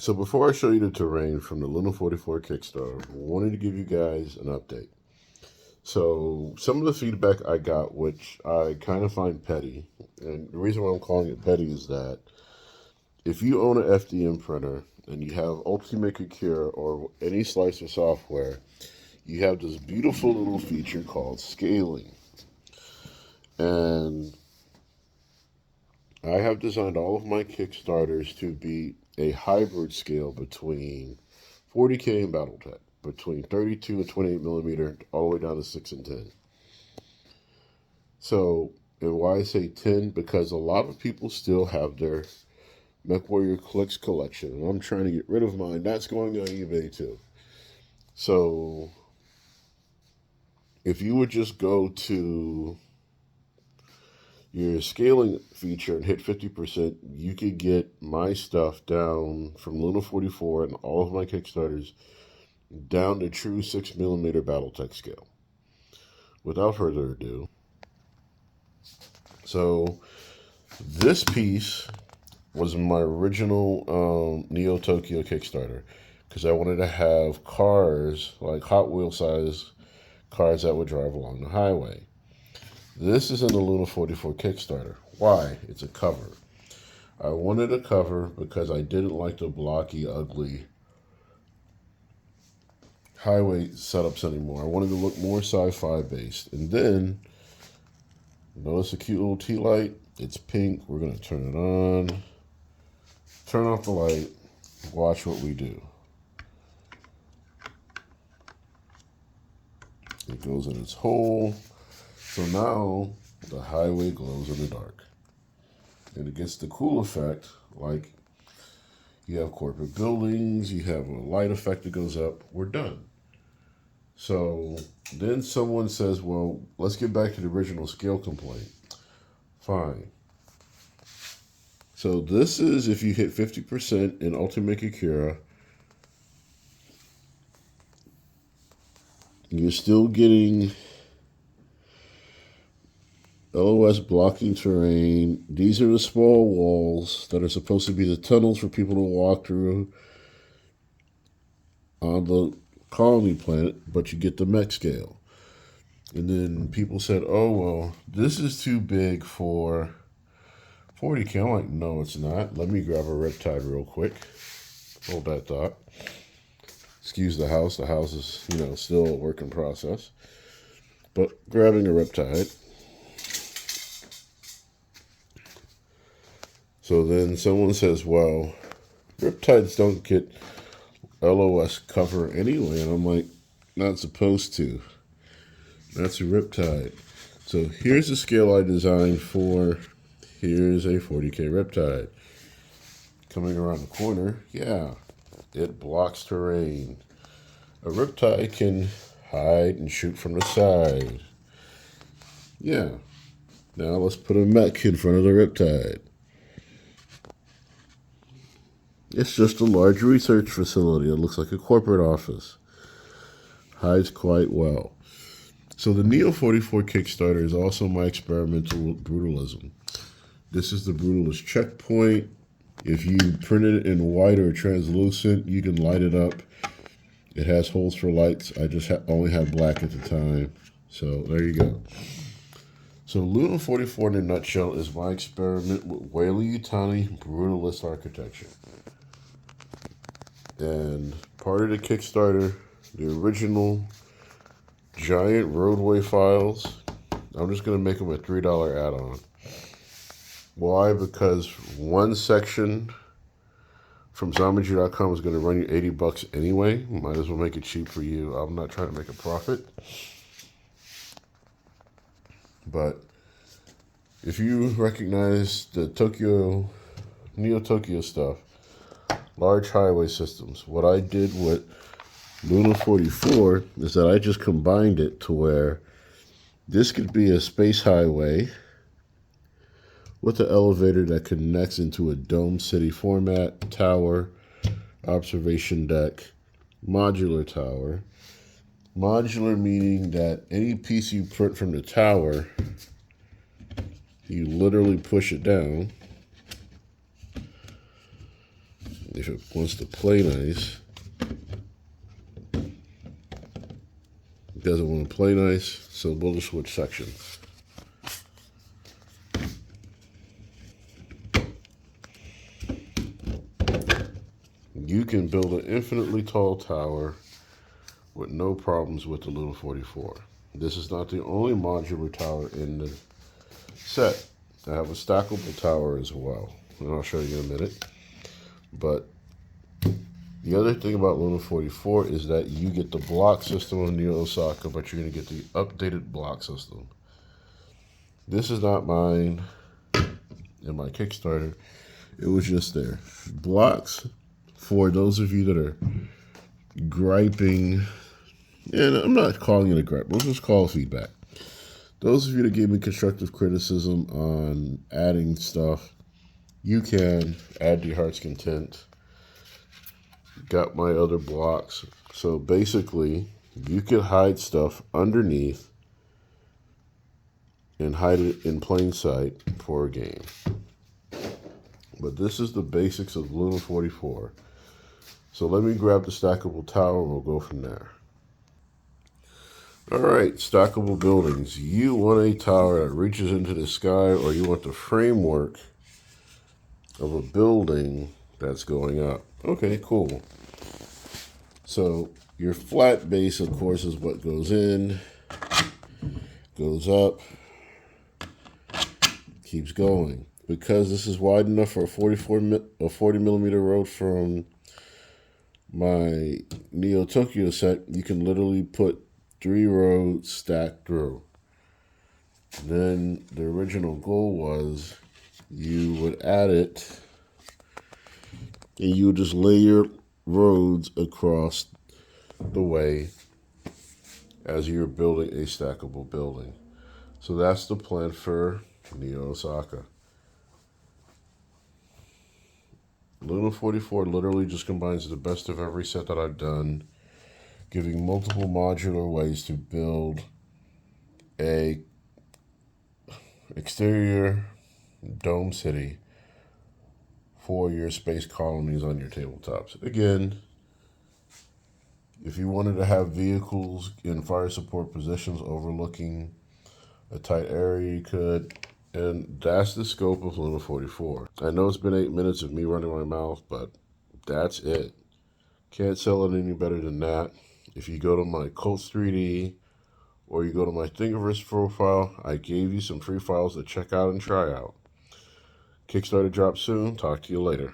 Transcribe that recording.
So before I show you the terrain from the Luna 44 Kickstarter, I wanted to give you guys an update. So some of the feedback I got, which I kind of find petty, and the reason why I'm calling it petty is that if you own an FDM printer and you have Ultimaker Cure or any slicer software, you have this beautiful little feature called scaling. And I have designed all of my Kickstarters to be a hybrid scale between 40K and Battletech, between 32 and 28 millimeter, all the way down to 6 and 10. So, and why I say 10? Because a lot of people still have their MechWarrior Clicks collection, and I'm trying to get rid of mine. That's going on eBay too. So, if you would just go to your scaling feature and hit 50%, you could get my stuff down from Luna 44 and all of my Kickstarters down to true 6 millimeter Battletech scale. Without further ado, so this piece was my original Neo Tokyo Kickstarter because I wanted to have cars, like Hot Wheel size cars that would drive along the highway. This is in the Luna 44 Kickstarter. Why? It's a cover. I wanted a cover because I didn't like the blocky, ugly highway setups anymore. I wanted to look more sci-fi based. And then, notice a cute little tea light. It's pink. We're going to turn it on. Turn off the light. Watch what we do. It goes in its hole. So now the highway glows in the dark. And it gets the cool effect, like you have corporate buildings, you have a light effect that goes up, we're done. So then someone says, well, let's get back to the original scale complaint. Fine. So this is if you hit 50% in Ultimaker Cura, you're still getting LOS blocking terrain. These are the small walls that are supposed to be the tunnels for people to walk through on the colony planet, but you get the mech scale. And then people said, oh, well, this is too big for 40K. I'm like, no, it's not. Let me grab a Riptide real quick. Hold that thought. Excuse the house. The house is, still a work in process. But grabbing a Riptide. So then someone says, well, Riptides don't get LOS cover anyway. And I'm like, not supposed to. That's a Riptide. So here's the scale I designed for. Here's a 40K Riptide. Coming around the corner, yeah, it blocks terrain. A Riptide can hide and shoot from the side. Yeah. Now let's put a mech in front of the Riptide. It's just a large research facility. It looks like a corporate office. Hides quite well. So the Neo 44 Kickstarter is also my experimental brutalism. This is the brutalist checkpoint. If you print it in white or translucent, you can light it up. It has holes for lights. I just only had black at the time. So there you go. So Luna 44 in a nutshell is my experiment with Weyland-Yutani brutalist architecture. And part of the Kickstarter, the original giant roadway files, I'm just going to make them a $3 add-on. Why? Because one section from Zombie.com is going to run you $80 anyway. Might as well make it cheap for you. I'm not trying to make a profit. But if you recognize the Neo Tokyo stuff, large highway systems, what I did with Luna 44 is that I just combined it to where this could be a space highway with an elevator that connects into a dome city format, tower, observation deck, modular tower. Modular meaning that any piece you print from the tower, you literally push it down. if it wants to play nice. It doesn't want to play nice, so we'll just switch sections. You can build an infinitely tall tower with no problems with the Luna 44. This is not the only modular tower in the set. I have a stackable tower as well, and I'll show you in a minute. But the other thing about Luna 44 is that you get the block system of Neo Osaka, but you're going to get the updated block system. This is not mine in my Kickstarter. It was just there. Blocks, for those of you that are griping, and I'm not calling it a gripe, we'll just call it feedback. Those of you that gave me constructive criticism on adding stuff, you can add to your heart's content. Got my other blocks. So basically, you could hide stuff underneath and hide it in plain sight for a game. But this is the basics of Luna 44. So let me grab the stackable tower and we'll go from there. Alright, stackable buildings. You want a tower that reaches into the sky, or you want the framework of a building that's going up. Okay, cool. So your flat base, of course, is what goes in, goes up, keeps going. Because this is wide enough for a 40 millimeter road from my Neo Tokyo set, you can literally put 3 roads stacked through. Then the original goal was you would add it and you would just layer roads across the way as you're building a stackable building. So that's the plan for Neo Osaka. Luna 44 literally just combines the best of every set that I've done, giving multiple modular ways to build a exterior dome city for your space colonies on your tabletops. Again, if you wanted to have vehicles in fire support positions overlooking a tight area, you could. And that's the scope of Luna 44. I know it's been 8 minutes of me running my mouth, but that's it. Can't sell it any better than that. If you go to my Colts 3D or you go to my Thingiverse profile, I gave you some free files to check out and try out. Kickstarter drops soon. Talk to you later.